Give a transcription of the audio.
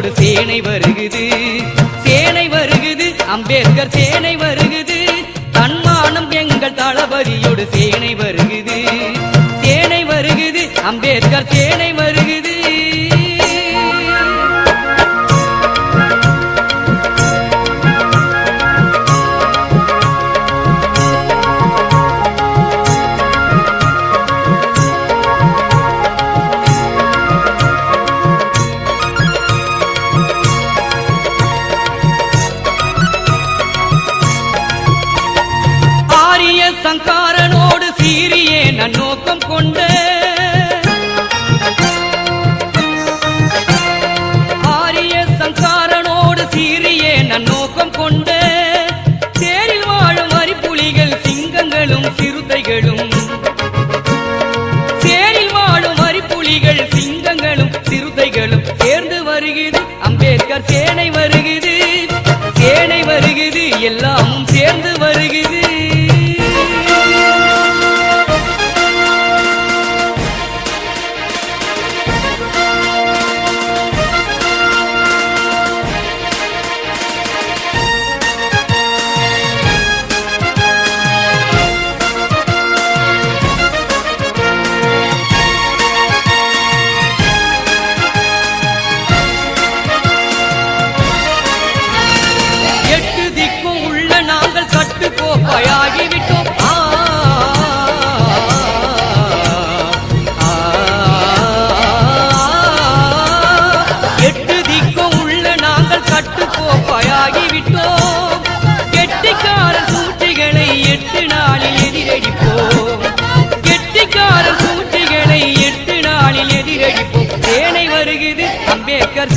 தளபதியோடு சேனை வருகுது, சேனை வருகுது, அம்பேத்கர் சேனை வருகுது. தன்மானம் எங்கள் தளபதியோடு சேனை வருகுது, சேனை வருகுது, அம்பேத்கர் சேனை வருகுது. சங்காரனோடு சீரியே நன்னோக்கம் கொண்ட ஆரிய சங்காரனோடு சீரியே நன்னோக்கம் கொண்ட சேரில் வாழும் அரிப்புலிகள் சிங்கங்களும் சிறுத்தைகளும், சேரில் வாழும் அரிப்புலிகள் சிங்கங்களும் சிறுத்தைகளும் சேர்ந்து வருகிறது. அம்பேத்கர் சேனை வருகிறது, சேனை வருகிறது, எல்லாமும் சேர்ந்து வருகிறது. கட்டுக்கோப்பாயாகிவிட்டோம். எட்டு திக்கும் உள்ள நாங்கள் கட்டுக்கோப்பாயாகிவிட்டோம். கெட்டிக்கார சூழ்ச்சிகளை 8 நாளில் எதிரடிப்போம், கெட்டிக்கார சூழ்ச்சிகளை 8 நாளில் எதிரடிப்போம். சேனை வருகிறது, அம்பேத்கர்